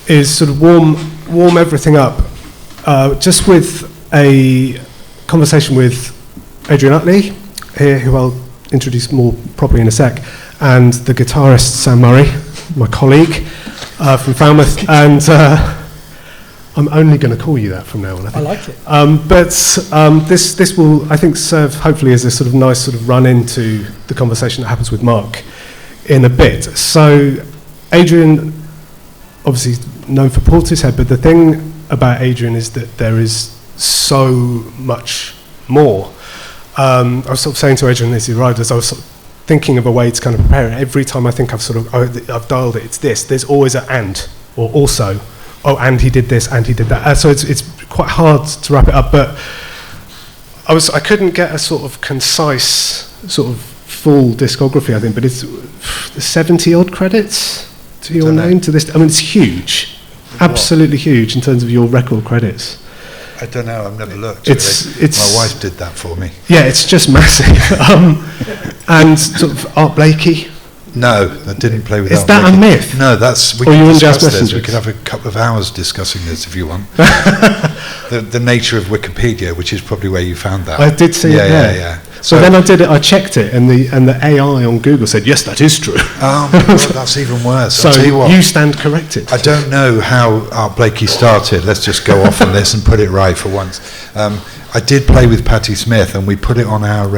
is sort of warm everything up, just with a conversation with Adrian Utley here, who I'll introduce more properly in a sec, and the guitarist Sam Murray, my colleague from Falmouth, and I'm only going to call you that from now on, I think. I like it. But this will, I think, serve hopefully as a sort of nice sort of run into the conversation that happens with Mark in a bit. So Adrian, obviously known for Portishead, but the thing about Adrian is that there is so much more. I was sort of saying to Adrian as he arrived, as I was sort of thinking of a way to kind of prepare it, every time I think I've dialed it, it's this, there's always an and, or also, oh, and he did this, and he did that. So it's quite hard to wrap it up, but I couldn't get a sort of concise, sort of full discography, I think, but it's 70 odd credits to your name to this. I mean, it's huge, absolutely huge in terms of your record credits. I don't know, I've never looked. It's my wife did that for me. Yeah, it's just massive. And sort of Art Blakey. No, I didn't play with Art Is that Blakey. a myth? No, that's... We or can you in Jazz discuss this. Messengers? We could have a couple of hours discussing this if you want. the nature of Wikipedia, which is probably where you found that. I did see it there. Yeah. So then I checked it, and the AI on Google said, yes, that is true. Oh my God, that's even worse. So I'll tell you what, you stand corrected. I don't know how Art Blakey started. Let's just go off on this and put it right for once. I did play with Patti Smith, and we put it on our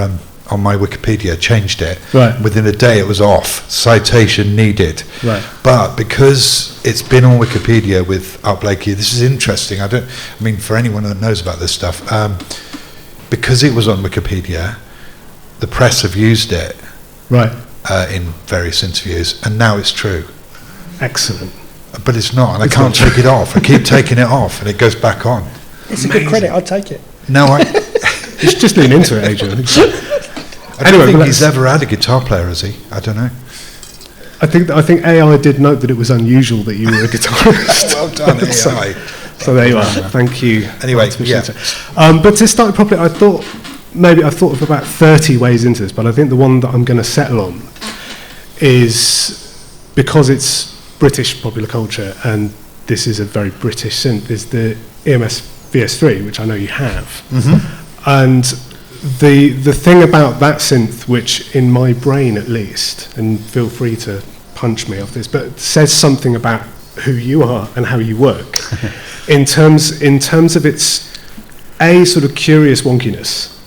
on my Wikipedia, changed it. Right. Within a day, it was off. Citation needed. Right. But because it's been on Wikipedia with Art Blakey, this is interesting. I mean, for anyone that knows about this stuff, because it was on Wikipedia, the press have used it. Right. In various interviews, and now it's true. Excellent. But it's not, and I can't take it off. I keep taking it off, and it goes back on. It's a good credit, I'll take it. No, You should just lean into it, Adrian. I don't think he's ever had a guitar player, has he? I don't know. I think AI did note that it was unusual that you were a guitarist. Well done, AI. So there you are. Thank you. Anyway, yeah. But to start properly, I've thought of about 30 ways into this, but I think the one that I'm going to settle on is, because it's British popular culture, and this is a very British synth, is the EMS VS3, which I know you have. Mm-hmm. And the thing about that synth, which in my brain at least, and feel free to punch me off this, but says something about who you are and how you work, in terms of its sort of curious wonkiness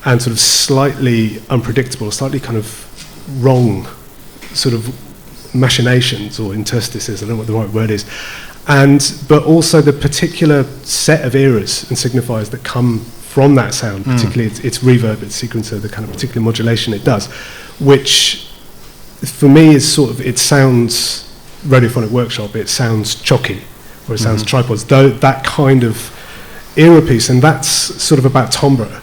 and sort of slightly unpredictable, slightly kind of wrong sort of machinations or interstices, I don't know what the right word is, but also the particular set of eras and signifiers that come from that sound, particularly its reverb, its sequencer, the kind of particular modulation it does, which for me is sort of, it sounds Radiophonic Workshop, it sounds chocky, or it sounds tripods, though that kind of era piece, and that's sort of about timbre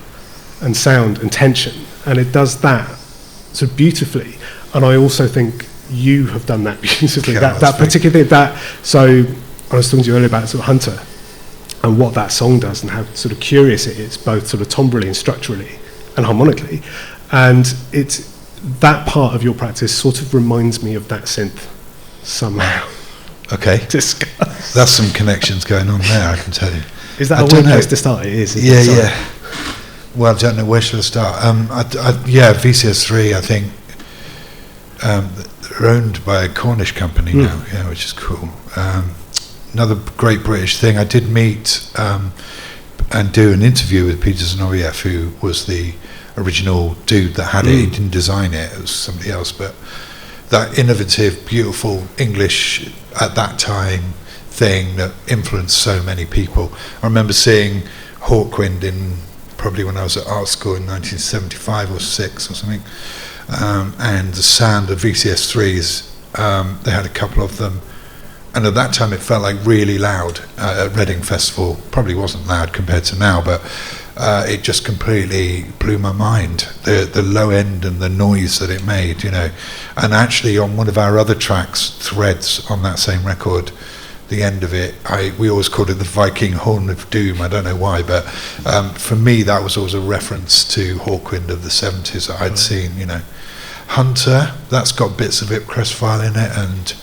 and sound and tension, and it does that sort of beautifully. And I also think you have done that beautifully. Yeah, that particularly that. So I was talking to you earlier about sort of Hunter and what that song does and how sort of curious it is, both sort of timbrally and structurally and harmonically. And it's that part of your practice sort of reminds me of that synth somehow. Okay. Discuss. That's some connections going on there, I can tell you. Is that a weird place to start? It is. Yeah. Well, I don't know, where should I start? VCS3, I think, they're owned by a Cornish company now, which is cool. Another great British thing, I did meet and do an interview with Peter Zinoviev, who was the original dude that had it. He didn't design it, it was somebody else, but that innovative, beautiful English at that time thing that influenced so many people. I remember seeing Hawkwind probably when I was at art school in 1975 or 6 or something, and the sound of VCS3s, they had a couple of them, and at that time it felt like really loud at Reading Festival. Probably wasn't loud compared to now, but it just completely blew my mind, the low end and the noise that it made, and actually on one of our other tracks, Threads, on that same record, the end of it, we always called it the Viking Horn of Doom. I don't know why, but for me that was always a reference to Hawkwind of the 70s that I'd seen. Hunter, that's got bits of Ipcress file in it, and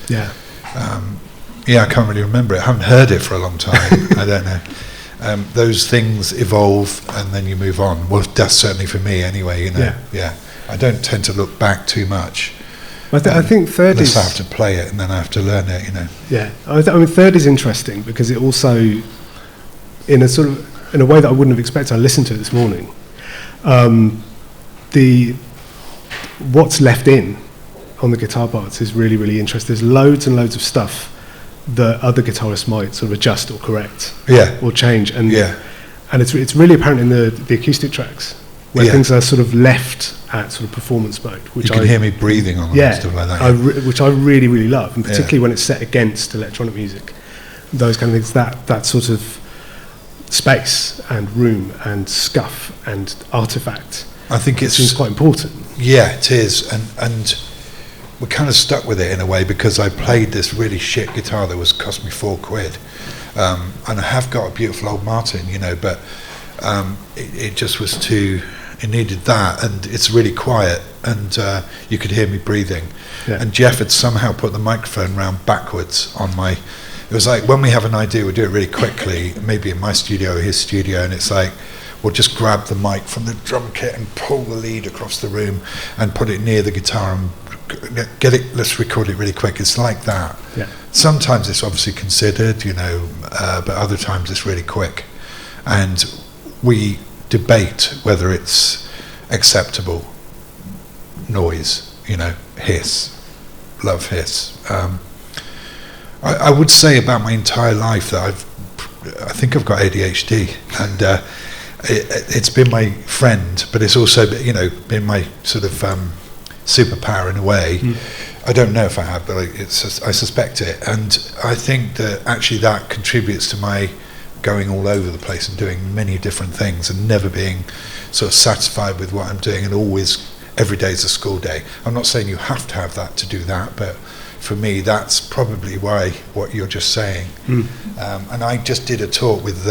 Yeah, I can't really remember it. I haven't heard it for a long time. I don't know. Those things evolve and then you move on. Well, that's certainly for me anyway, you know. Yeah. I don't tend to look back too much. I think third unless is... I have to play it and then I have to learn it, you know. Yeah, I mean, third is interesting because it also, in a way that I wouldn't have expected, I listened to it this morning. What's left in on the guitar parts is really, really interesting. There's loads and loads of stuff that other guitarists might sort of adjust or correct, or change, and it's really apparent in the acoustic tracks where things are sort of left at sort of performance mode, which you can hear me breathing on them and stuff like that. Which I really, really love, and particularly when it's set against electronic music, those kind of things. That sort of space and room and scuff and artifact. I think it seems quite important. Yeah, it is, and we're kind of stuck with it in a way because I played this really shit guitar that cost me £4, and I have got a beautiful old Martin, you know, but it just was too. It needed that, and it's really quiet, and you could hear me breathing. Yeah. And Jeff had somehow put the microphone round backwards on my. It was like when we have an idea, we do it really quickly, maybe in my studio or his studio, and it's like we'll just grab the mic from the drum kit and pull the lead across the room and put it near the guitar and get it. Let's record it really quick. It's like that. Yeah. Sometimes it's obviously considered, you know, but other times it's really quick, and we debate whether it's acceptable noise, you know, hiss, love hiss. I would say about my entire life that I think I've got ADHD, and it's been my friend, but it's also, you know, been my sort of superpower in a way. I don't know if I have, but I suspect it, and I think that actually that contributes to my going all over the place and doing many different things and never being sort of satisfied with what I'm doing, and always every day is a school day. I'm not saying you have to have that to do that, but for me that's probably why what you're just saying. And I just did a talk with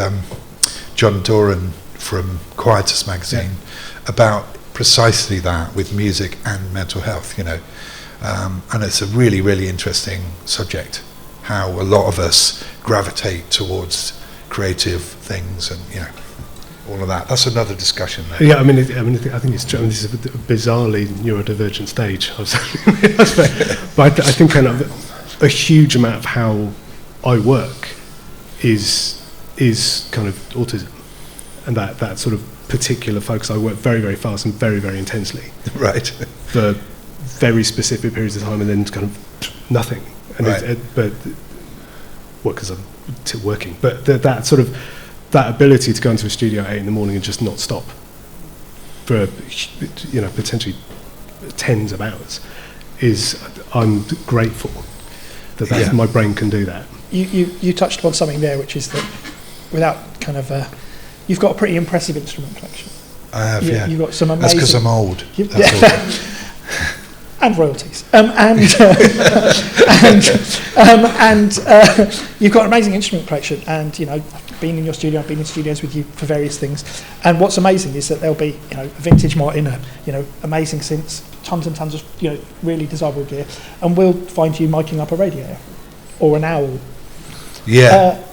John Doran from Quietus magazine about precisely that with music and mental health, you know, and it's a really, really interesting subject, how a lot of us gravitate towards creative things, and you know, all of that. That's another discussion there. Yeah, I think it's true. This is a bizarrely neurodivergent stage, but I think kind of a huge amount of how I work is kind of autism, and that sort of particular focus. I work very, very fast and very, very intensely, right, for very specific periods of time, and then kind of nothing. And right. Because I'm working, but that sort of that ability to go into a studio at 8 a.m. and just not stop for, you know, potentially tens of hours I'm grateful that my brain can do that. You touched upon something there, which is that without kind of you've got a pretty impressive instrument collection. I have, You've got some amazing. That's because I'm old. And royalties, and you've got an amazing instrument collection, and you know, I've been in your studio, I've been in studios with you for various things, and what's amazing is that there'll be, you know, a vintage Martin, you know, amazing synths, tons and tons of, you know, really desirable gear, and we'll find you miking up a radio or an owl.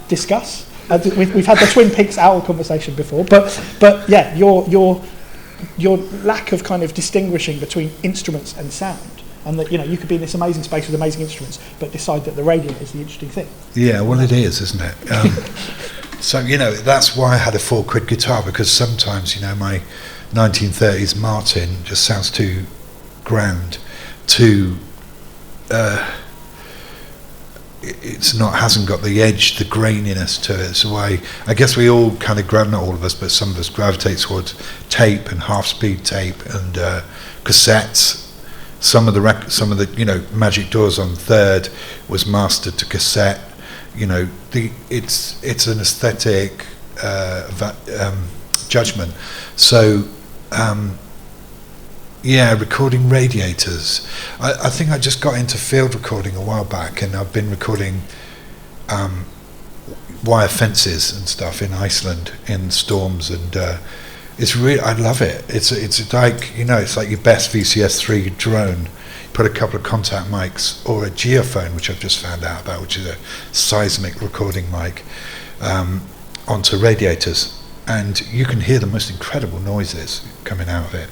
Discuss. We've had the Twin Peaks owl conversation before, but yeah, your lack of kind of distinguishing between instruments and sound, and that, you know, you could be in this amazing space with amazing instruments but decide that the radio is the interesting thing. Yeah, well, it is, isn't it? So, you know, that's why I had a £4 guitar, because sometimes, you know, my 1930s Martin just sounds too grand, too hasn't got the edge, the graininess to it. So I guess we all kind of not all of us, but some of us gravitate towards tape and half-speed tape and cassettes. Some of the you know, Magic Doors on Third was mastered to cassette. You know, it's an aesthetic judgment. So. Recording radiators. I think I just got into field recording a while back, and I've been recording wire fences and stuff in Iceland in storms, and it's really, I love it. It's like, you know, it's like your best VCS3 drone. put a couple of contact mics or a geophone, which I've just found out about, which is a seismic recording mic, onto radiators, and you can hear the most incredible noises coming out of it,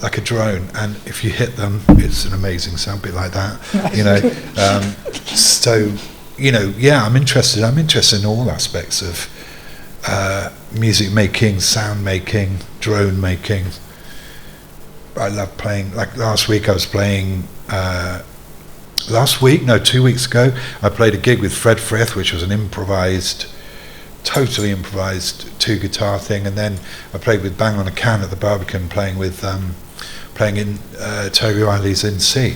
like a drone, and if you hit them, it's an amazing sound, bit like that, you know. So, you know, yeah, I'm interested in all aspects of music making, sound making, drone making. I love playing. Like last week I was playing, 2 weeks ago, I played a gig with Fred Frith, which was an totally improvised 2-guitar thing, and then I played with Bang on a Can at the Barbican, playing in Terry Riley's In C,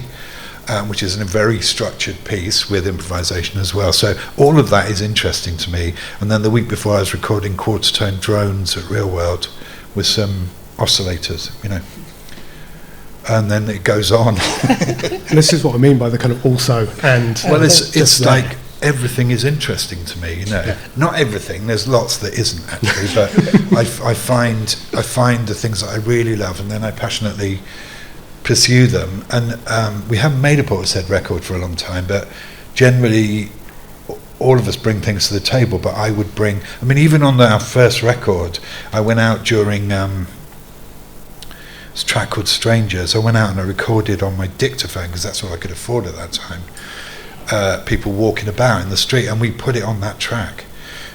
which is a very structured piece with improvisation as well. So all of that is interesting to me. And then the week before I was recording quarter-tone drones at Real World with some oscillators, you know. And then it goes on. And this is what I mean by the kind of also and. Well, it's like everything is interesting to me, you know. Yeah. Not everything. There's lots that isn't actually, but I find the things that I really love, and then I passionately pursue them. And we haven't made a Portishead record for a long time, but generally all of us bring things to the table. But I would bring. I mean, even on our first record, I went out during. It's a track called Strangers. I went out and I recorded on my dictaphone because that's all I could afford at that time. People walking about in the street, and we put it on that track.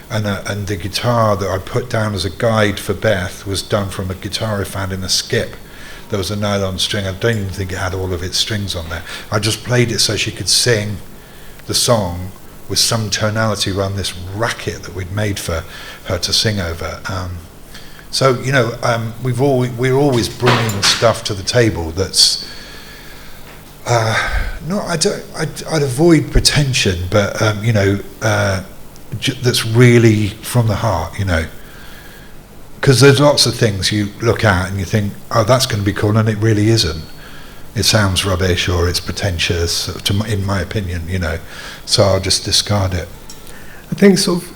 And the guitar that I put down as a guide for Beth was done from a guitar I found in a skip. There was a nylon string. I don't even think it had all of its strings on there. I just played it so she could sing the song with some tonality around this racket that we'd made for her to sing over. So, you know, we're always bringing stuff to the table that's I'd avoid pretension, but you know, that's really from the heart, you know. Because there's lots of things you look at and you think, oh, that's going to be cool, and it really isn't. It sounds rubbish or it's pretentious, in my opinion, you know. So I'll just discard it. I think sort of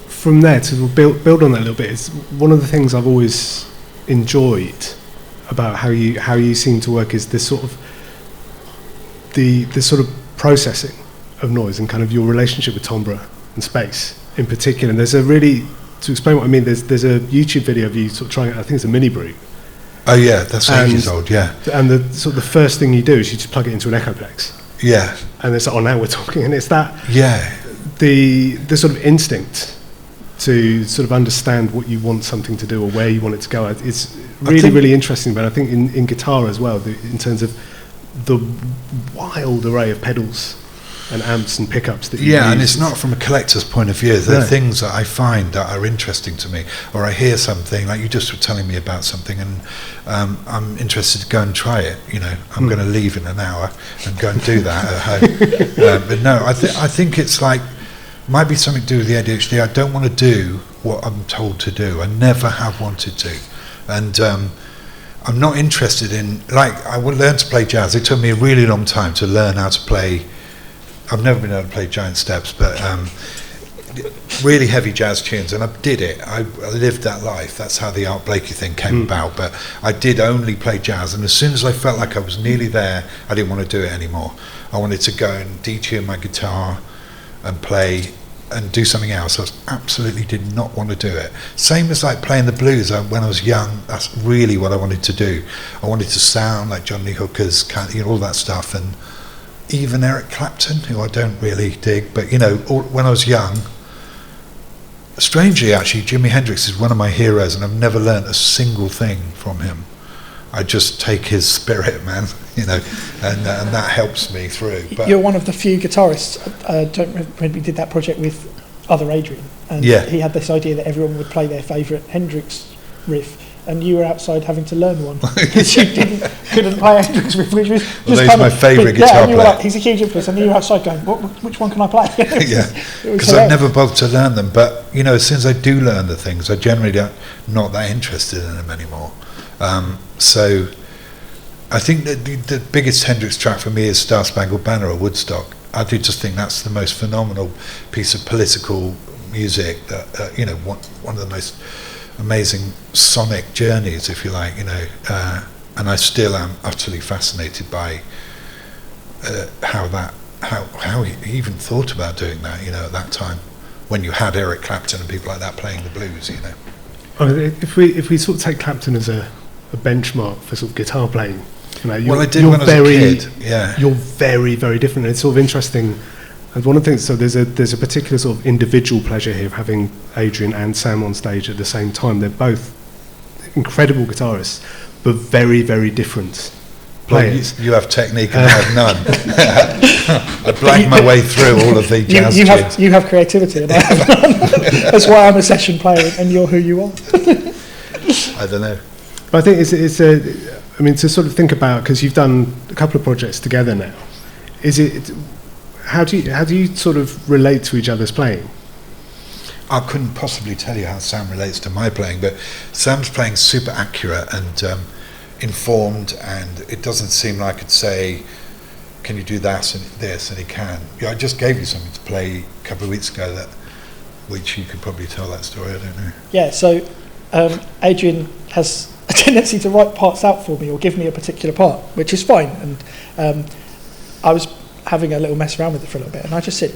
from there to build on that a little bit, is one of the things I've always enjoyed about how you seem to work is this sort of the sort of processing of noise and kind of your relationship with timbre and space in particular. And there's a really, to explain what I mean, there's a YouTube video of you sort of trying, I think it's a mini brute. Oh yeah, that's 8 years old, yeah. And the sort of the first thing you do is you just plug it into an Echoplex. Yeah. And it's like, oh, now we're talking, and it's that. Yeah. The sort of instinct to sort of understand what you want something to do or where you want it to go. It's really interesting, but I think in guitar as well, in terms of the wild array of pedals and amps and pickups that you use. And it's not from a collector's point of view. There are things that I find that are interesting to me, or I hear something, like you just were telling me about something, and I'm interested to go and try it, you know. I'm going to leave in an hour and go and do that at home. But no, I think it's like, might be something to do with the ADHD. I don't want to do what I'm told to do. I never have wanted to. And I'm not interested in, like, I would learn to play jazz. It took me a really long time to learn how to play. I've never been able to play giant steps, but really heavy jazz tunes, and I did it. I lived that life. That's how the Art Blakey thing came about. But I did only play jazz, and as soon as I felt like I was nearly there, I didn't want to do it anymore. I wanted to go and detune my guitar and play and do something else. I absolutely did not want to do it. Same as like playing the blues. When I was young, that's really what I wanted to do. I wanted to sound like John Lee Hooker's, you know, all that stuff, and even Eric Clapton, who I don't really dig, but you know, when I was young, strangely actually, Jimi Hendrix is one of my heroes, and I've never learnt a single thing from him. I just take his spirit, man, you know, and that helps me through. But you're one of the few guitarists. Don't remember when we did that project with other Adrian, and he had this idea that everyone would play their favourite Hendrix riff, and you were outside having to learn one because you couldn't play Hendrix riff, which was just well, he's my favourite guitar and you were player. like, he's a huge influence, and you were outside going, which one can I play? Yeah, because I've never bothered to learn them. But you know, as soon as I do learn the things, I generally not that interested in them anymore. So I think that the biggest Hendrix track for me is Star Spangled Banner at Woodstock. I do just think that's the most phenomenal piece of political music that, you know, one of the most amazing sonic journeys, if you like, you know, and I still am utterly fascinated by how he even thought about doing that, you know, at that time, when you had Eric Clapton and people like that playing the blues, you know. If we sort of take Clapton as a benchmark for sort of guitar playing, you know, I did when I was a kid. Yeah, you're very, very different. It's sort of interesting. And one of the things, so there's a particular sort of individual pleasure here of having Adrian and Sam on stage at the same time. They're both incredible guitarists, but very, very different players. Well, you have technique and I have none. I blank my way through all of the jazz tunes. You have creativity and I have none. That's why I'm a session player and you're who you are. I don't know. But I think I mean, to sort of think about, because you've done a couple of projects together now, how do you sort of relate to each other's playing? I couldn't possibly tell you how Sam relates to my playing, but Sam's playing super accurate and informed, and it doesn't seem like I could say, can you do that and this, and he can. Yeah, I just gave you something to play a couple of weeks ago, which you could probably tell that story, I don't know. Yeah, so Adrian has a tendency to write parts out for me or give me a particular part, which is fine, and I was having a little mess around with it for a little bit, and I just said,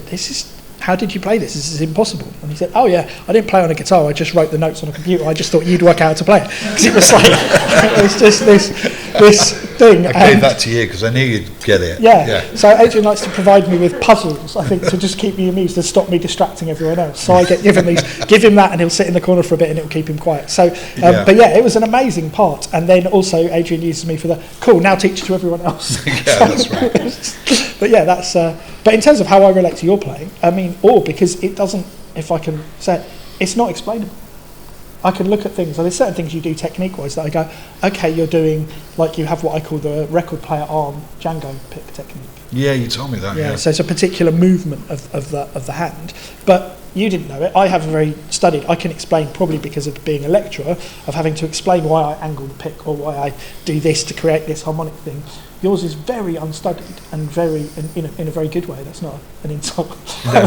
how did you play this? This is impossible. And he said, oh yeah, I didn't play on a guitar, I just wrote the notes on a computer, I just thought you'd work out how to play it. Because it was like, it was just this thing. I gave that to you because I knew you'd get it. Yeah, so Adrian likes to provide me with puzzles, I think, to just keep me amused and stop me distracting everyone else. So I get given these, give him that and he'll sit in the corner for a bit and it'll keep him quiet. So, but yeah, it was an amazing part. And then also Adrian uses me for the, cool, now teach to everyone else. Yeah, that's right. But yeah, that's, but in terms of how I relate to your playing, I mean, because it doesn't, if I can say it, it's not explainable. I can look at things, and there's certain things you do technique-wise that I go, okay, you're doing, like you have what I call the record player arm Django pick technique. Yeah, you told me that. Yeah. So it's a particular movement of the hand, but you didn't know it. I have very studied. I can explain, probably because of being a lecturer, of having to explain why I angle the pick or why I do this to create this harmonic thing. Yours is very unstudied and very in a very good way. That's not an insult. No.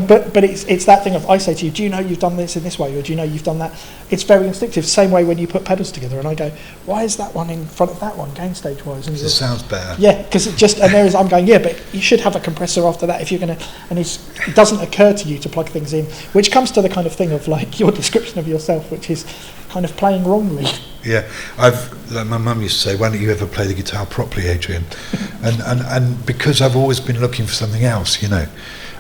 But it's that thing of, I say to you, do you know you've done this in this way, or do you know you've done that? It's very instinctive. Same way when you put pedals together, and I go, why is that one in front of that one, gain stage wise? And it sounds better. Yeah, because it just, and I'm going, yeah, but you should have a compressor after that if you're going to, and it doesn't occur to you to plug things in, which comes to the kind of thing of like your description of yourself, which is kind of playing wrongly. Yeah, like my mum used to say, why don't you ever play the guitar properly, Adrian? and because I've always been looking for something else, you know.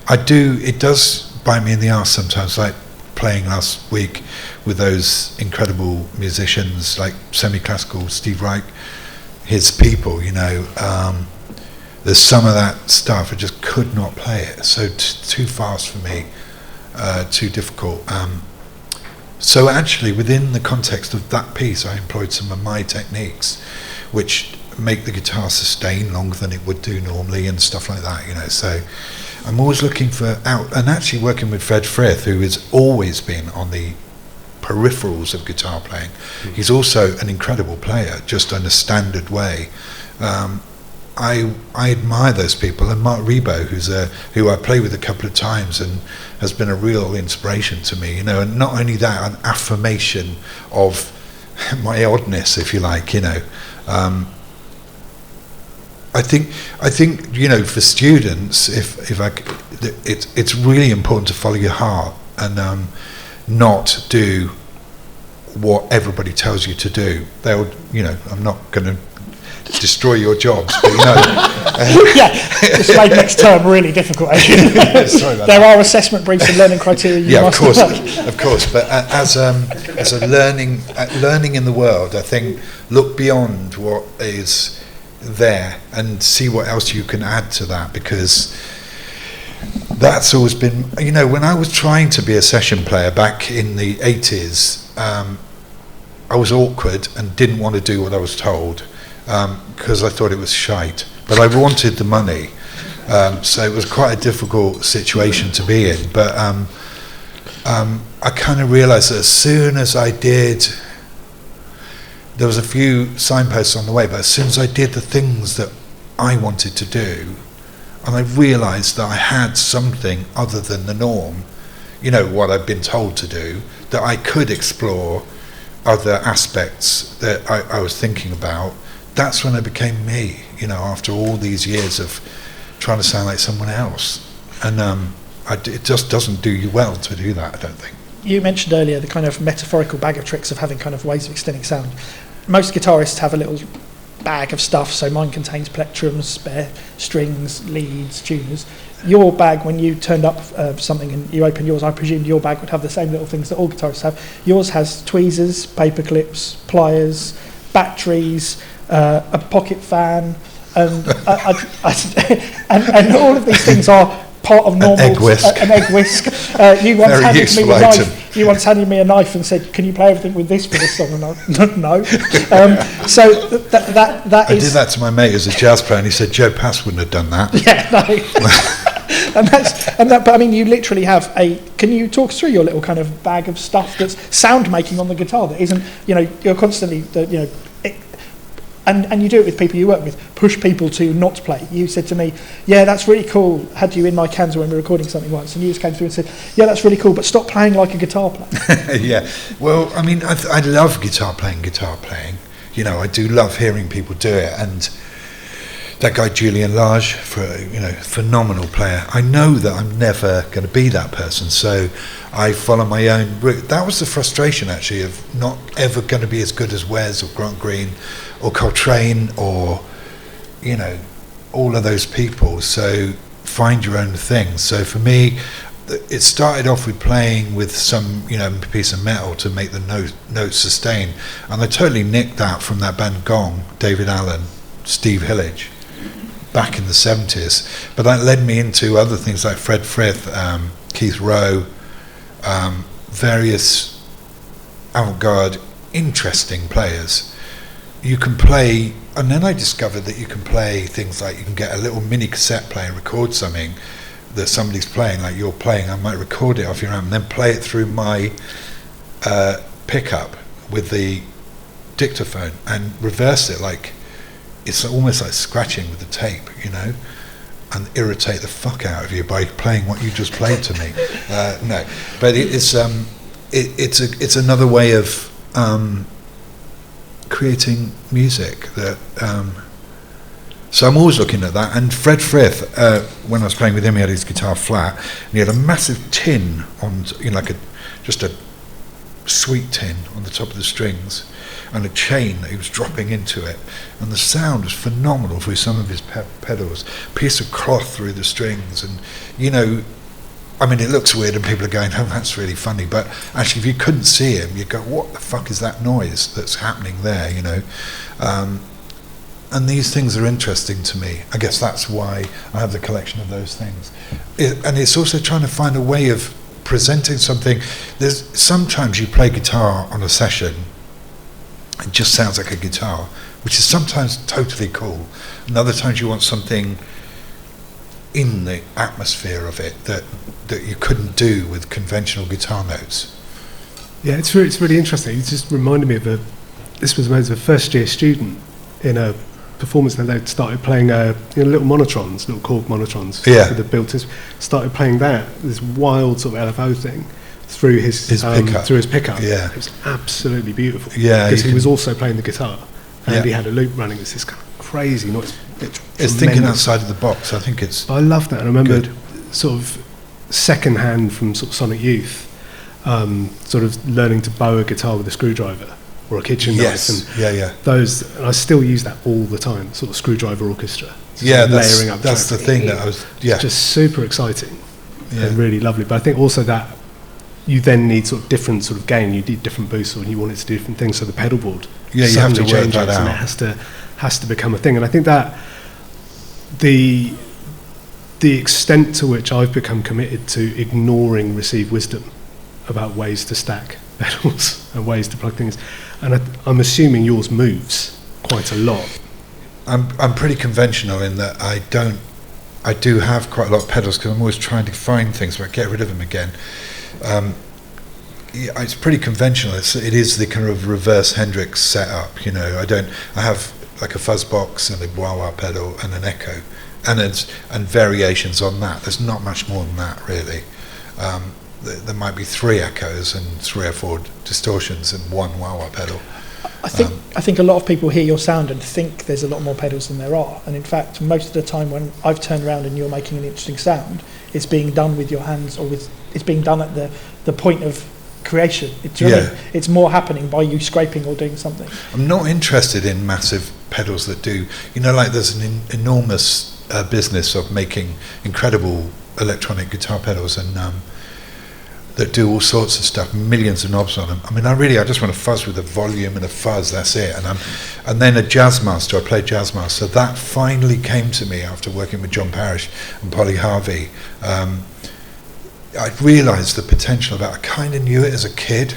It does bite me in the arse sometimes, like playing last week with those incredible musicians like semi-classical Steve Reich, his people, you know. There's some of that stuff I just could not play it, so too fast for me, too difficult. So actually, within the context of that piece, I employed some of my techniques, which make the guitar sustain longer than it would do normally and stuff like that, you know. So I'm always looking for out, and actually working with Fred Frith, who has always been on the peripherals of guitar playing. He's also an incredible player, just in a standard way. I admire those people, and Mark Rebo, who I play with a couple of times and has been a real inspiration to me, you know. And not only that, an affirmation of my oddness, if you like, you know. I think you know, for students, it's really important to follow your heart and not do what everybody tells you to do. They'll, you know, I'm not going to destroy your jobs, but you know. Yeah, this made next term really difficult. Sorry about there that. are assessment briefs and learning criteria. Yeah, of course. But as a learning in the world, I think look beyond what is there and see what else you can add to that, because that's always been, you know, when I was trying to be a session player back in the 80s, I was awkward and didn't want to do what I was told. Because I thought it was shite, but I wanted the money, so it was quite a difficult situation to be in. But I kind of realised that as soon as I did, there was a few signposts on the way, but as soon as I did the things that I wanted to do, and I realised that I had something other than the norm, you know, what I'd been told to do, that I could explore other aspects that I was thinking about, that's when I became me, you know, after all these years of trying to sound like someone else. And it just doesn't do you well to do that, I don't think. You mentioned earlier the kind of metaphorical bag of tricks of having kind of ways of extending sound. Most guitarists have a little bag of stuff, so mine contains plectrums, spare strings, leads, tuners. Your bag, when you turned up something and you opened yours, I presumed your bag would have the same little things that all guitarists have. Yours has tweezers, paper clips, pliers, batteries, a pocket fan, and and all of these things are part of normal. An egg whisk. An egg whisk. You once handed me a knife and said, "Can you play everything with this for this song?" And I, no. So that I is. did that to my mate as a jazz player, and he said Joe Pass wouldn't have done that. Yeah, no. But I mean, you literally have a. Can you talk us through your little kind of bag of stuff that's sound making on the guitar that isn't? You know, you're constantly, and you do it with people you work with, push people to not play. You said to me, yeah, that's really cool, had you in my cans when we were recording something once, and you just came through and said, yeah, that's really cool, but stop playing like a guitar player. Yeah, well, I mean, I love guitar playing. You know, I do love hearing people do it, and that guy Julian Lage, phenomenal player. I know that I'm never going to be that person, so I follow my own route. That was the frustration, actually, of not ever going to be as good as Wes or Grant Green or Coltrane or, you know, all of those people. So find your own thing. So for me, it started off with playing with some, you know, piece of metal to make the notes sustain, and I totally nicked that from that band Gong, David Allen, Steve Hillage, back in the 70s. But that led me into other things like Fred Frith, Keith Rowe, various avant-garde, interesting players. You can play, and then I discovered that you can play things like, you can get a little mini cassette player and record something that somebody's playing, like you're playing. I might record it off your amp and then play it through my pickup with the dictaphone and reverse it, like it's almost like scratching with the tape, you know, and irritate the fuck out of you by playing what you just played to me. No, but it's another way of creating music that. So I'm always looking at that. And Fred Frith, when I was playing with him, he had his guitar flat, and he had a massive tin on, you know, like just a sweet tin on the top of the strings, and a chain that he was dropping into it, and the sound was phenomenal through some of his pedals. Piece of cloth through the strings, and you know, I mean, it looks weird, and people are going, "Oh, that's really funny," but actually, if you couldn't see him, you'd go, "What the fuck is that noise that's happening there?" You know. And these things are interesting to me. I guess that's why I have the collection of those things. And it's also trying to find a way of presenting something. There's sometimes you play guitar on a session, it just sounds like a guitar, which is sometimes totally cool. And other times you want something in the atmosphere of it that you couldn't do with conventional guitar notes. Yeah, it's really interesting. It just reminded me of this was when I was a first year student in a performance that they'd started playing little monotrons, little Korg monotrons. Yeah. With the built-in, started playing this wild sort of LFO thing through his pickup. Through his pickup. Yeah. It was absolutely beautiful. Yeah. Because he was also playing the guitar, and Yeah. he had a loop running. It's this kind of crazy noise. It's thinking outside of the box. I think it's. I love that. And I remember good. sort of second hand from sort of Sonic Youth, sort of learning to bow a guitar with a screwdriver or a kitchen knife. And those, and I still use that all the time, sort of screwdriver orchestra. Yeah, layering up that's the thing that I was. Yeah. It's just super exciting and really lovely. But I think also that you then need sort of different sort of gain. You need different boosts, or you want it to do different things. So the pedal board, you have to work that out, and it has to become a thing. And I think that the extent to which I've become committed to ignoring received wisdom about ways to stack pedals and ways to plug things, and I'm assuming yours moves quite a lot. I'm pretty conventional in that I do have quite a lot of pedals because I'm always trying to find things but get rid of them again. It's pretty conventional. It is the kind of reverse Hendrix setup, you know. I have like a fuzz box and a wah-wah pedal and an echo and variations on that. There's not much more than that really. there might be 3 echoes and 3 or 4 distortions and 1 wah-wah pedal. I think a lot of people hear your sound and think there's a lot more pedals than there are, and in fact most of the time when I've turned around and you're making an interesting sound, it's being done with your hands, or it's being done at the point of creation. It's more happening by you scraping or doing something. I'm not interested in massive pedals that do, like there's an enormous business of making incredible electronic guitar pedals and that do all sorts of stuff, millions of knobs on them. I mean, I just want to fuzz with a volume and a fuzz, that's it. And then a Jazzmaster, I played Jazzmaster. So that finally came to me after working with John Parrish and Polly Harvey. I realised the potential of it. I kind of knew it as a kid,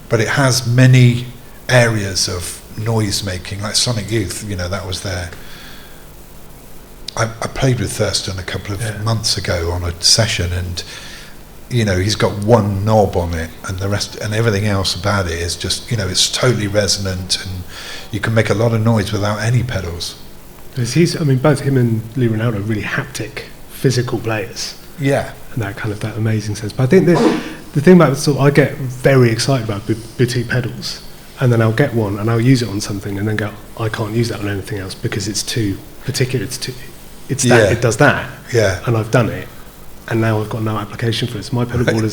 but it has many areas of noise making, like Sonic Youth, that was there. I played with Thurston a couple of months ago on a session, and he's got 1 knob on it, and the rest and everything else about it is just it's totally resonant, and you can make a lot of noise without any pedals. Both him and Lee Ronaldo are really haptic, physical players. Yeah, and that amazing sense. But I think the thing about I get very excited about boutique pedals, and then I'll get one and I'll use it on something, and then go, I can't use that on anything else because it's too particular. It does that. Yeah, and I've done it. And now I've got no application for it. So my pedal board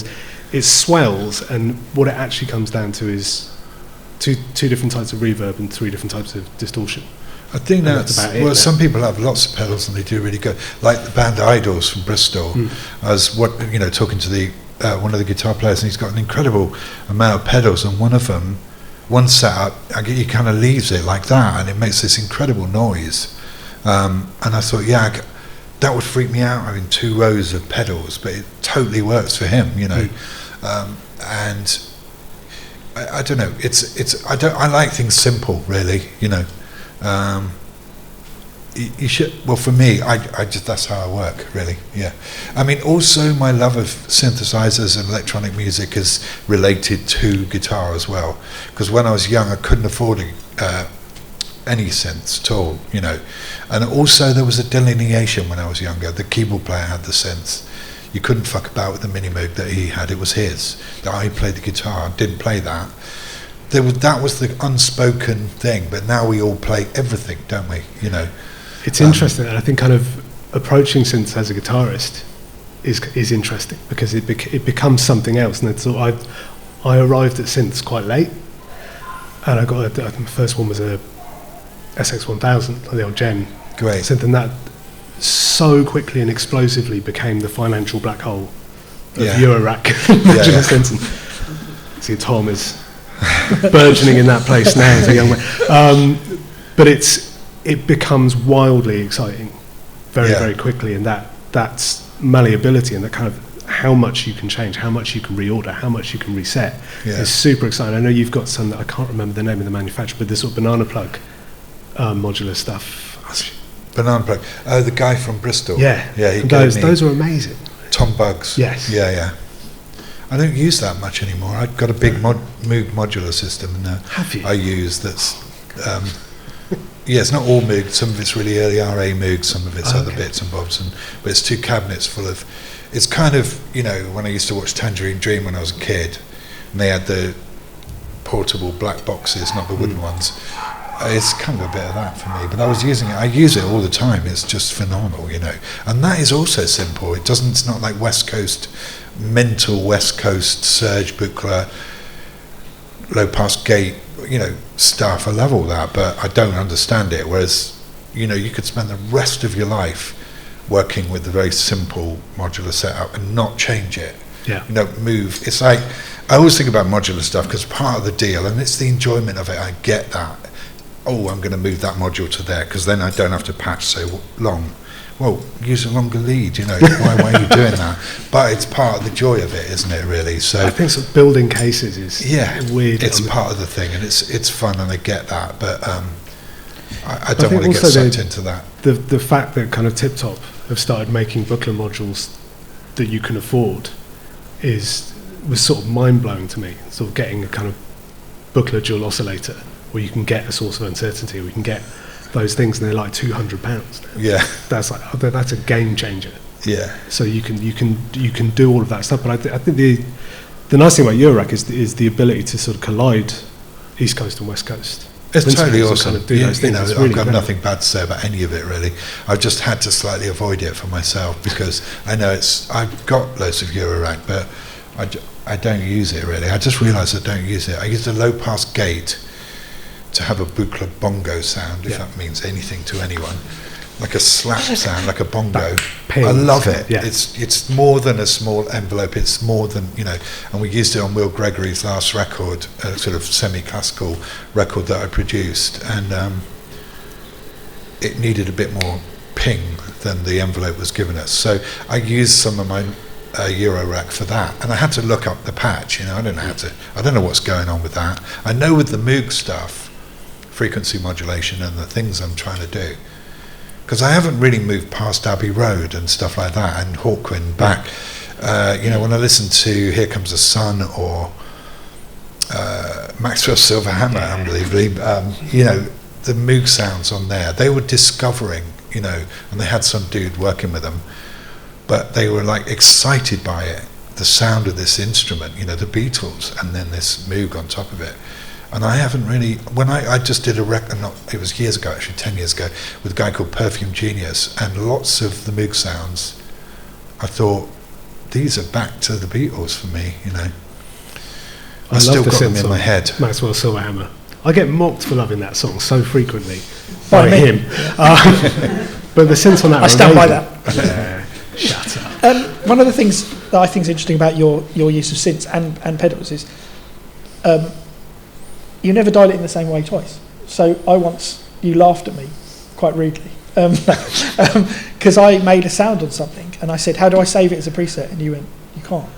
it swells, and what it actually comes down to is two different types of reverb and 3 different types of distortion. I think that's about it. Well, some people have lots of pedals and they do really good. Like the band Idols from Bristol. I was talking to one of the guitar players, and he's got an incredible amount of pedals, and one setup, he kind of leaves it like that, and it makes this incredible noise. And I thought, that would freak me out having 2 rows of pedals, but it totally works for him, and I don't know. I like things simple, really, You should. Well, for me, I just that's how I work, really. Yeah. I mean, also my love of synthesizers and electronic music is related to guitar as well. Because when I was young, I couldn't afford any synths at all, and also there was a delineation when I was younger. The keyboard player had the synths. You couldn't fuck about with the mini moog that he had. It was his. That I played the guitar, didn't play that. That was the unspoken thing, but now we all play everything, don't we? It's interesting, and I think kind of approaching synths as a guitarist is interesting, because it becomes something else. And I arrived at synths quite late, and I think my first one was a SX1000, the old Gen synth, and that so quickly and explosively became the financial black hole of Eurorack. See, Tom is burgeoning in that place now as a young man. But it becomes wildly exciting very, very quickly, and that's malleability, and that kind of how much you can change, how much you can reorder, how much you can reset is super exciting. I know you've got some that I can't remember the name of the manufacturer, but this sort of banana plug modular stuff. Banana plug. The guy from Bristol. Those are amazing. Tom Buggs. Yes. Yeah. I don't use that much anymore. I've got a big Moog modular system, and have you? I use that's. It's not all Moog. Some of it's really early RA Moog. Some of it's other bits and bobs, but it's 2 cabinets full of. It's kind of when I used to watch Tangerine Dream when I was a kid, and they had the portable black boxes, not the wooden ones. It's kind of a bit of that for me, but I use it all the time. It's just phenomenal, and that is also simple. It's not like mental West Coast surge buchla, low pass gate, stuff. I love all that, but I don't understand it. Whereas, you could spend the rest of your life working with a very simple modular setup and not change it. Move. It's like, I always think about modular stuff because part of the deal, and it's the enjoyment of it. I get that. Oh, I'm going to move that module to there because then I don't have to patch so long. Well, use a longer lead, why are you doing that? But it's part of the joy of it, isn't it, really? So I think sort of building cases is weird. It's part of the thing, and it's fun, and I get that, but I don't want to get sucked into that. The fact that kind of Tip Top have started making buchla modules that you can afford was sort of mind-blowing to me, sort of getting a kind of buchla dual oscillator where you can get a source of uncertainty, or you can get those things, and they're like £200 now. Yeah, that's a game changer. Yeah. So you can do all of that stuff. But I think the nice thing about Eurorack is the ability to sort of collide East Coast and West Coast. It's totally awesome. Kind of do those things. I've got nothing bad to say about any of it, really. I've just had to slightly avoid it for myself because I know I've got loads of Eurorack, but I don't use it really. I just realised I don't use it. I use a low pass gate to have a Buchla bongo sound, if that means anything to anyone. Like a slap sound, like a bongo. I love it. Yeah. It's more than a small envelope. It's more than, and we used it on Will Gregory's last record, a sort of semi-classical record that I produced, and it needed a bit more ping than the envelope was giving us. So I used some of my Eurorack for that, and I had to look up the patch. I don't know what's going on with that. I know with the Moog stuff, frequency modulation and the things I'm trying to do, because I haven't really moved past Abbey Road and stuff like that, and Hawkwind back. When I listen to Here Comes the Sun or Maxwell's Silver Hammer, unbelievably, the Moog sounds on there, they were discovering, and they had some dude working with them, but they were like excited by it, the sound of this instrument, the Beatles, and then this Moog on top of it. And I haven't really, when I just did a record, it was years ago actually, 10 years ago, with a guy called Perfume Genius, and lots of the Moog sounds, I thought, these are back to the Beatles for me, I still got them in my head. Maxwell Silverhammer. I get mocked for loving that song so frequently by him. But the sense on that, I stand by that. Yeah, shut up. One of the things that I think is interesting about your use of synths and pedals is you never dial it in the same way twice. So you laughed at me quite rudely because I made a sound on something and I said, how do I save it as a preset? And you went, you can't.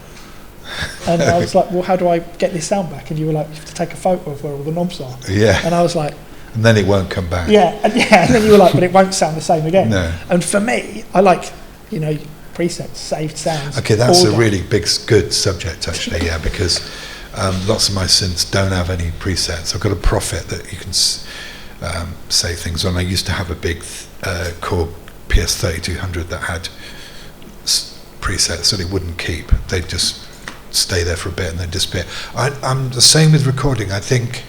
And I was like, well, how do I get this sound back? And you were like, you have to take a photo of where all the knobs are. Yeah. And I was like, and then it won't come back. Yeah, and then you were like, but it won't sound the same again. No. And for me, I like, presets, saved sounds. Okay, that's a really good subject actually, because lots of my synths don't have any presets. I've got a Prophet that you can save things on. I used to have a big Korg PS3200 that had presets so they wouldn't keep. They'd just stay there for a bit and then disappear. I'm the same with recording. I think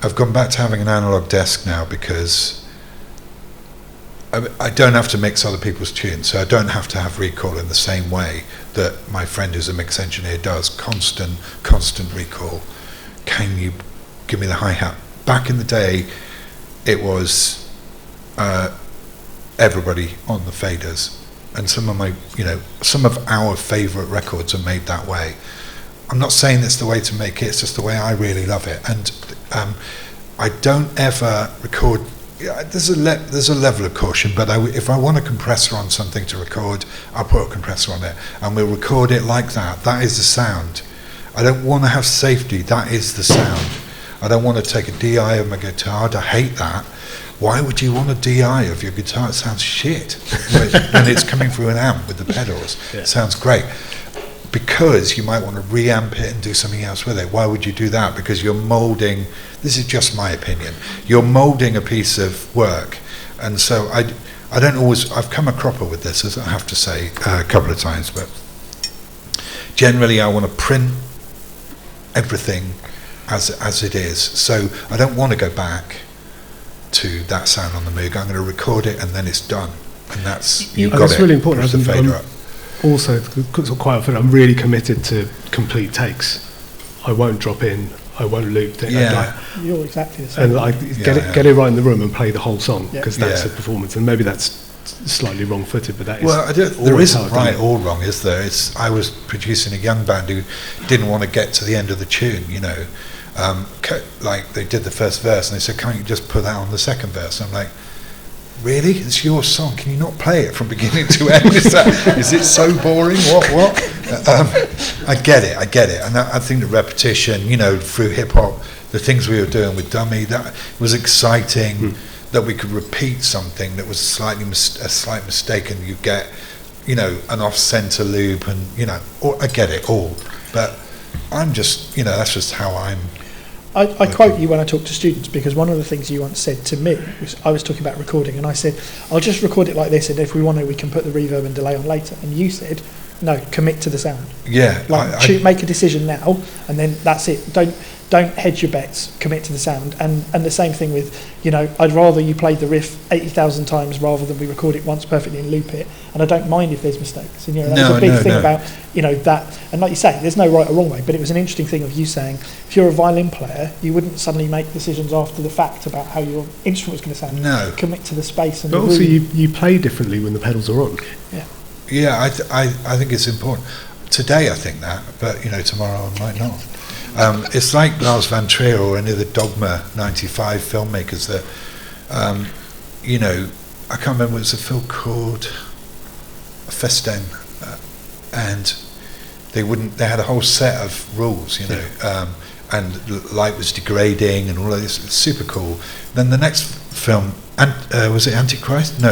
I've gone back to having an analog desk now because I don't have to mix other people's tunes, so I don't have to have recall in the same way that my friend who's a mix engineer does. Constant recall. Can you give me the hi-hat? Back in the day, it was everybody on the faders, and some of our favourite records are made that way. I'm not saying that's the way to make it, it's just the way I really love it. And I don't ever record. There's a level of caution, but if I want a compressor on something to record, I'll put a compressor on it, and we'll record it like that. That is the sound. I don't want to have safety. That is the sound. I don't want to take a DI of my guitar. I hate that. Why would you want a DI of your guitar? It sounds shit when it's coming through an amp with the pedals. Yeah. It sounds great. Because you might want to reamp it and do something else with it. Why would you do that? Because you're moulding, this is just my opinion, you're moulding a piece of work. And so I don't always, I've come a cropper with this, as I have to say a couple of times, but generally I want to print everything as it is. So I don't want to go back to that sound on the Moog. I'm going to record it and then it's done. And that's, you've got it. Really important. Push the fader up. Also, quite often, I'm really committed to complete takes. I won't drop in. I won't loop. You're exactly the same. And get it right in the room and play the whole song because that's a performance. And maybe that's slightly wrong-footed, but that is. There isn't right or wrong, is there? I was producing a young band who didn't want to get to the end of the tune. Like they did the first verse and they said, "Can't you just put that on the second verse?" And I'm like, really? It's your song. Can you not play it from beginning to end? Is it so boring? What? I get it. And I think the repetition, through hip hop, the things we were doing with Dummy, that was exciting. That we could repeat something that was a slight mistake, and you get, an off-center loop, and I get it all. But I'm just, that's just how I'm I quote you when I talk to students, because one of the things you once said to me was, I was talking about recording, and I said, I'll just record it like this, and if we want to, we can put the reverb and delay on later. And you said, no, commit to the sound. Yeah. Make a decision now, and then that's it. Don't hedge your bets, commit to the sound. And the same thing with, I'd rather you play the riff 80,000 times rather than we record it once perfectly and loop it. And I don't mind if there's mistakes. And that's a big thing about, that. And like you say, there's no right or wrong way, but it was an interesting thing of you saying, if you're a violin player, you wouldn't suddenly make decisions after the fact about how your instrument was going to sound. No. Commit to the space. And but also you play differently when the pedals are on. Yeah. Yeah, I think it's important. Today I think that, but tomorrow I might not. It's like Lars van Trier or any of the Dogma 95 filmmakers that, I can't remember what it's a film called, Festen, and they had a whole set of rules, and light was degrading and all of this. It's super cool. Then the next film, was it Antichrist? No,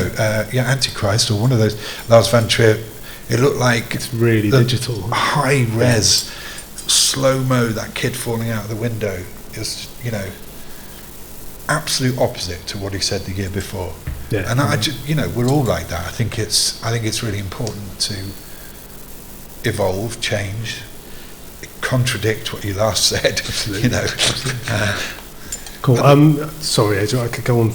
Antichrist, or one of those, Lars van Trier, it looked like it's really digital, high res, slow-mo, that kid falling out of the window is, absolute opposite to what he said the year before. Yeah. And I just, we're all like that. I think it's really important to evolve, change, contradict what you last said. Absolutely. Cool. Sorry, Adrian, I could go on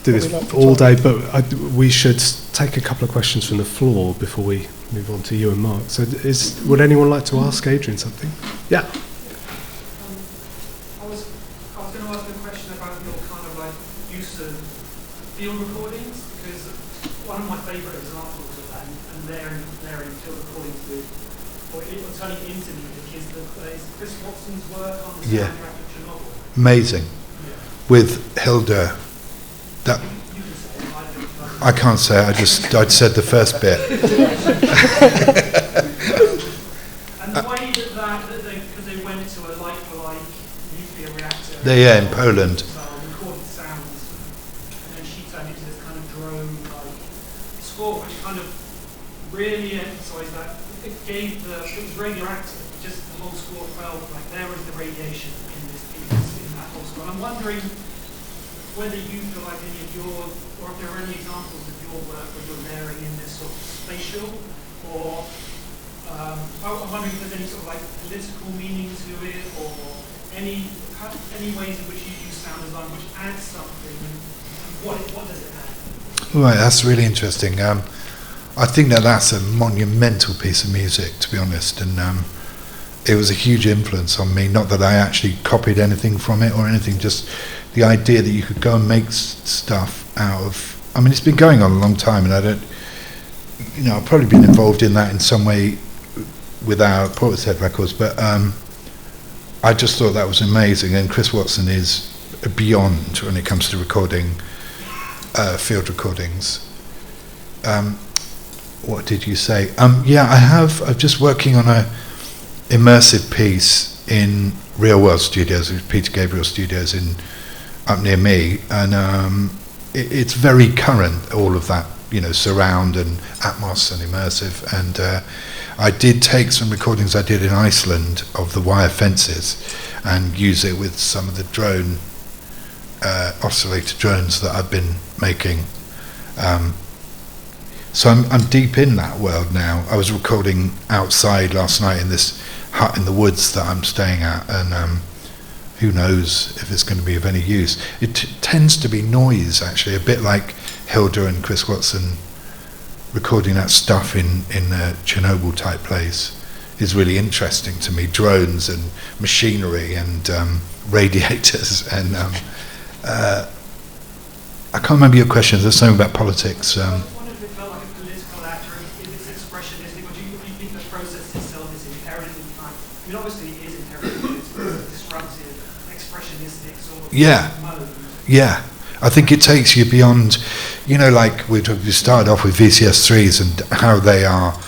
do this all day, but we should take a couple of questions from the floor before we move on to you and Mark. So would anyone like to ask Adrian something? Yeah. I was going to ask a question about your kind of like use of field recordings, because one of my favourite examples of that, and they're in field recordings with, or turning into music, is Chris Watson's work on the soundtrack of Chernobyl. Amazing. Yeah. With Hilda. That you can say it, I can't say it, I'd said the first bit. And the way that they went to a like-for-like nuclear reactor. In Poland. Recorded sounds, and then she turned into this kind of drone-like score, which kind of really emphasised that it was radioactive. Just the whole score felt like there was the radiation in this piece, in that whole score. And I'm wondering whether you feel like any of your, or if there are any examples of your work where you're layering in this sort of spatial, or I'm wondering if there's any sort of like political meaning to it, or any ways in which you use sound design which adds something, and what does it add? Right, that's really interesting. I think that's a monumental piece of music, to be honest, and it was a huge influence on me. Not that I actually copied anything from it or anything, just the idea that you could go and make stuff out of. I mean, it's been going on a long time, and I've probably been involved in that in some way with our Portishead records, but I just thought that was amazing. And Chris Watson is beyond when it comes to recording field recordings. What did you say? I'm just working on a immersive piece in Real World Studios, Peter Gabriel Studios up near me, and it's very current, all of that, surround and Atmos and immersive. And I did take some recordings I did in Iceland of the wire fences and use it with some of the drone oscillator drones that I've been making. So I'm deep in that world now. I was recording outside last night in this hut in the woods that I'm staying at, and who knows if it's going to be of any use. It tends to be noise, actually, a bit like Hilda and Chris Watson recording that stuff in a Chernobyl type place is really interesting to me. Drones and machinery and radiators and I can't remember your question. There's something about politics. I wonder if it felt like a political act, or if it's expressionistic, or do you think the process itself is inherently kind? I mean, obviously it is inherently disruptive, expressionistic sort of mode. Yeah. I think it takes you beyond, like we started off with VCS3s and how they are,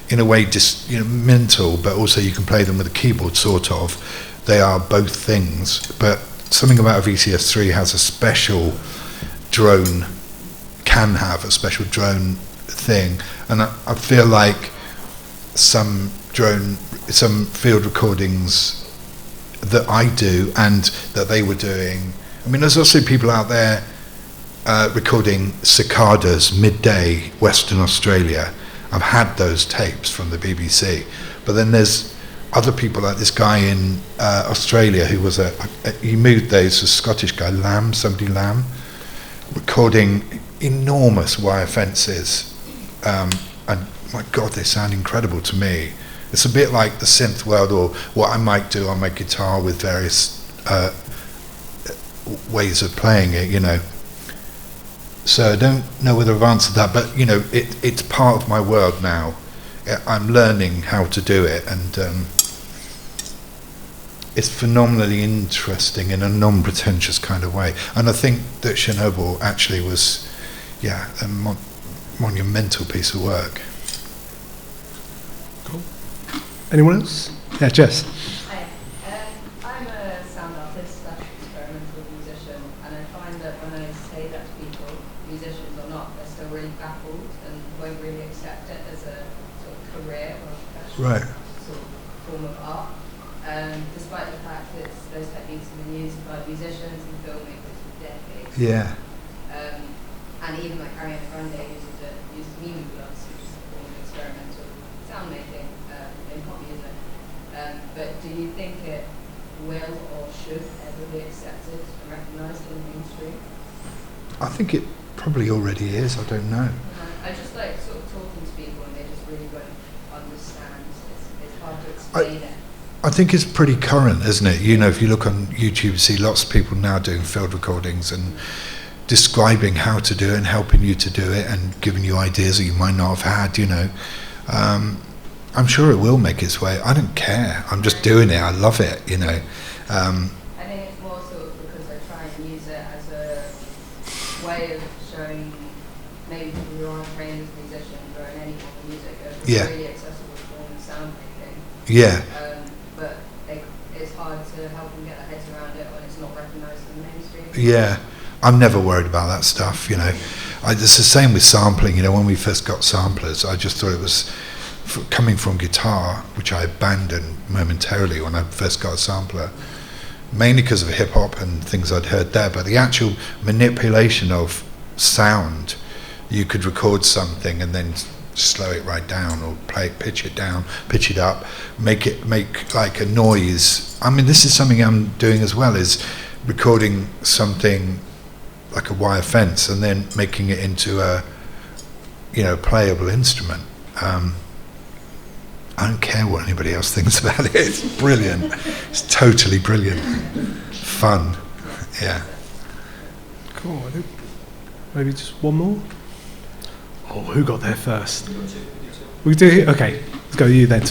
in a way, just mental, but also you can play them with a keyboard, sort of. They are both things, but something about a VCS3 has a special drone, can have a special drone thing, and I feel like some field recordings that I do and that they were doing. I mean, there's also people out there recording cicadas midday, Western Australia. I've had those tapes from the BBC. But then there's other people like this guy in Australia who was he moved there, he's a Scottish guy, Lamb, recording enormous wire fences. And my God, they sound incredible to me. It's a bit like the synth world, or what I might do on my guitar with various ways of playing it, you know. So I don't know whether I've answered that, but you know, it's part of my world now. I'm learning how to do it, and it's phenomenally interesting in a non-pretentious kind of way. And I think that Chernobyl actually was, a monumental piece of work. Cool. Anyone else? Yeah, Jess. Hi. I'm a sound artist / experimental musician, and I find that when I say that to people, musicians or not, they're still really baffled and won't really accept it as a sort of career or professional sort of form of art. Despite the fact that those techniques have been used by musicians and filmmakers for decades. Yeah. And even like Ariana Grande uses Mimi gloves, which is a form of experimental sound making in pop music. But do you think it will or should ever be accepted and recognised in the mainstream? I think it probably already is, I don't know. I just like sort of talking to people and they just really won't understand. It's hard to explain it. I think it's pretty current, isn't it? You know, if you look on YouTube, you see lots of people now doing field recordings and describing how to do it and helping you to do it and giving you ideas that you might not have had, you know. I'm sure it will make its way. I don't care. I'm just doing it. I love it, you know. I think it's more sort of because I try and use it as a way of showing maybe people who aren't trained as musicians or in any form of music a really accessible form of sound making. Yeah. But it's hard to help them get their heads around it when it's not recognised in the mainstream. Yeah. I'm never worried about that stuff, you know. It's the same with sampling, you know. When we first got samplers, I just thought it was coming from guitar, which I abandoned momentarily when I first got a sampler, mainly because of hip hop and things I'd heard there. But the actual manipulation of sound, you could record something and then slow it right down, or pitch it down, pitch it up, make like a noise. I mean, this is something I'm doing as well, is recording something like a wire fence and then making it into a, you know, playable instrument. I don't care what anybody else thinks about it. It's brilliant. It's totally brilliant. Fun. Yeah. Cool. I think maybe just one more. Oh, who got there first? We do. Okay, let's go you then.